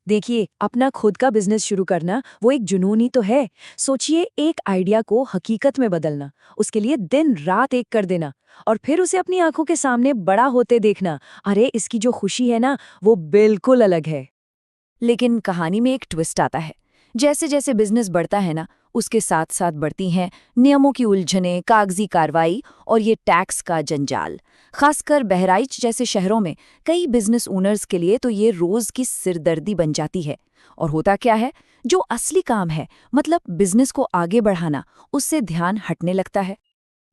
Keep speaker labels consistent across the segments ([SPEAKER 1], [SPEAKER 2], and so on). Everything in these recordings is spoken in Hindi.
[SPEAKER 1] देखिए, अपना खुद का बिजनेस शुरू करना वो एक जुनून ही तो है। सोचिए, एक आइडिया को हकीकत में बदलना, उसके लिए दिन रात एक कर देना और फिर उसे अपनी आंखों के सामने बड़ा होते देखना। अरे, इसकी जो खुशी है ना, वो बिल्कुल अलग है।
[SPEAKER 2] लेकिन कहानी में एक ट्विस्ट आता है। जैसे जैसे बिजनेस बढ़ता है ना, उसके साथ साथ बढ़ती हैं नियमों की उलझनें, कागजी कार्रवाई और ये टैक्स का जंजाल। खासकर बहराइच जैसे शहरों में कई बिजनेस ओनर्स के लिए तो ये रोज की सिरदर्दी बन जाती है। और होता क्या है, जो असली काम है, मतलब बिजनेस को आगे बढ़ाना, उससे ध्यान हटने लगता है।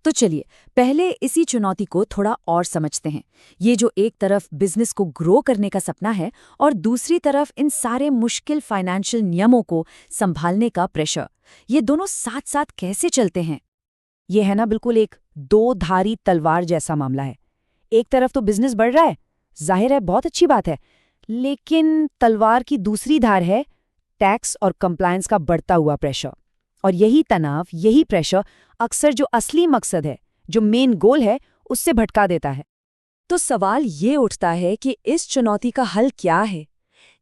[SPEAKER 2] तो चलिए, पहले इसी चुनौती को थोड़ा और समझते हैं। ये जो एक तरफ बिजनेस को ग्रो करने का सपना है और दूसरी तरफ इन सारे मुश्किल फाइनेंशियल नियमों को संभालने का प्रेशर, ये दोनों साथ साथ कैसे चलते हैं? ये है ना बिल्कुल एक दो धारी तलवार जैसा मामला है। एक तरफ तो बिजनेस बढ़ रहा है, जाहिर है बहुत अच्छी बात है, लेकिन तलवार की दूसरी धार है टैक्स और कंप्लायंस का बढ़ता हुआ प्रेशर। और यही तनाव, यही प्रेशर अक्सर जो असली मकसद है, जो मेन गोल है, उससे भटका देता है।
[SPEAKER 1] तो सवाल ये उठता है कि इस चुनौती का हल क्या है।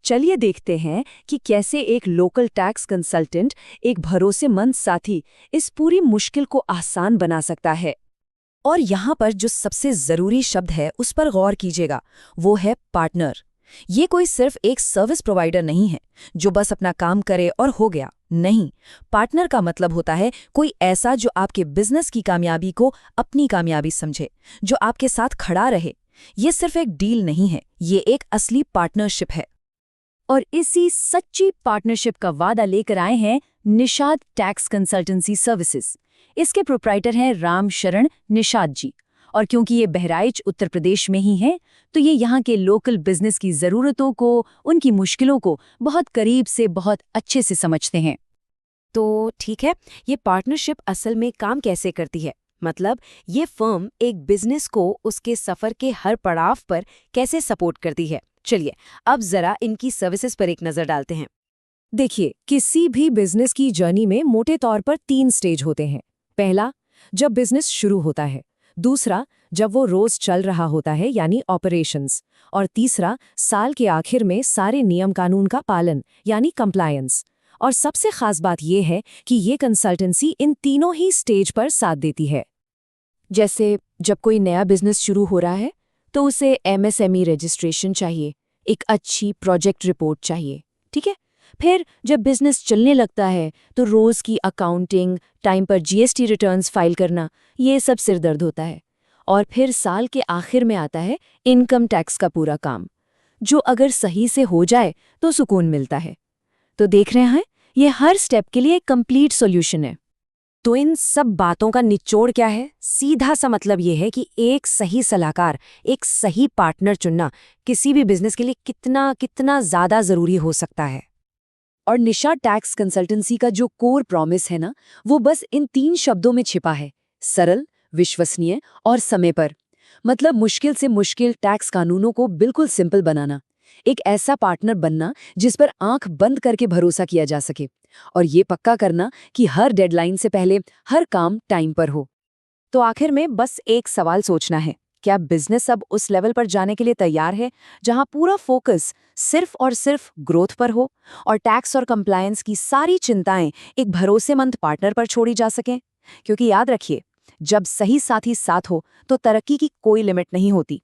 [SPEAKER 1] चलिए देखते हैं कि कैसे एक लोकल टैक्स कंसल्टेंट, एक भरोसेमंद साथी, इस पूरी मुश्किल को आसान बना सकता है।
[SPEAKER 2] और यहाँ पर जो सबसे ज़रूरी शब्द है उस पर गौर कीजिएगा, वो है पार्टनर। ये कोई सिर्फ एक सर्विस प्रोवाइडर नहीं है जो बस अपना काम करे और हो गया। नहीं, पार्टनर का मतलब होता है कोई ऐसा जो आपके बिजनेस की कामयाबी को अपनी कामयाबी समझे, जो आपके साथ खड़ा रहे। ये सिर्फ एक डील नहीं है, ये एक असली पार्टनरशिप है।
[SPEAKER 1] और इसी सच्ची पार्टनरशिप का वादा लेकर आए हैं निषाद टैक्स कंसल्टेंसी सर्विसेज। इसके प्रोप्राइटर हैं राम शरण निषाद जी। और क्योंकि ये बहराइच उत्तर प्रदेश में ही है, तो ये यहाँ के लोकल बिजनेस की ज़रूरतों को, उनकी मुश्किलों को बहुत करीब से, बहुत अच्छे से समझते हैं।
[SPEAKER 2] तो ठीक है, ये पार्टनरशिप असल में काम कैसे करती है? मतलब ये फर्म एक बिजनेस को उसके सफर के हर पड़ाव पर कैसे सपोर्ट करती है? चलिए, अब जरा इनकी सर्विसेज पर एक नजर डालते हैं।
[SPEAKER 1] देखिए, किसी भी बिजनेस की जर्नी में मोटे तौर पर 3 स्टेज होते हैं। पहला, जब बिजनेस शुरू होता है। दूसरा, जब वो रोज चल रहा होता है, यानी ऑपरेशंस। और तीसरा, साल के आखिर में सारे नियम कानून का पालन, यानी कंप्लायंस। और सबसे खास बात यह है कि ये कंसल्टेंसी इन तीनों ही स्टेज पर साथ देती है। जैसे जब कोई नया बिजनेस शुरू हो रहा है, तो उसे एमएसएमई रजिस्ट्रेशन चाहिए, एक अच्छी प्रोजेक्ट रिपोर्ट चाहिए, ठीक है। फिर जब बिजनेस चलने लगता है, तो रोज की अकाउंटिंग, टाइम पर जीएसटी रिटर्न्स फाइल करना, ये सब सिरदर्द होता है। और फिर साल के आखिर में आता है इनकम टैक्स का पूरा काम, जो अगर सही से हो जाए तो सुकून मिलता है। तो देख रहे हैं, ये हर स्टेप के लिए एक कंप्लीट सॉल्यूशन है।
[SPEAKER 2] तो इन सब बातों का निचोड़ क्या है? सीधा सा मतलब ये है कि एक सही सलाहकार, एक सही पार्टनर चुनना किसी भी बिजनेस के लिए कितना कितना ज्यादा जरूरी हो सकता है।
[SPEAKER 1] और निशा टैक्स कंसल्टेंसी का जो कोर प्रॉमिस है ना, वो बस इन 3 शब्दों में छिपा है: सरल, विश्वसनीय और समय पर। मतलब मुश्किल से मुश्किल टैक्स कानूनों को बिल्कुल सिंपल बनाना। एक ऐसा पार्टनर बनना जिस पर आंख बंद करके भरोसा किया जा सके। और ये पक्का करना कि हर डेडलाइन से पहले हर काम टाइम पर हो।
[SPEAKER 2] तो आखिर में बस एक सवाल सोचना है, क्या बिजनेस अब उस लेवल पर जाने के लिए तैयार है जहां पूरा फोकस सिर्फ और सिर्फ ग्रोथ पर हो और टैक्स और कंप्लायंस की सारी चिंताएं एक भरोसेमंद पार्टनर पर छोड़ी जा सकें? क्योंकि याद रखिए, जब सही साथी साथ हो तो तरक्की की कोई लिमिट नहीं होती।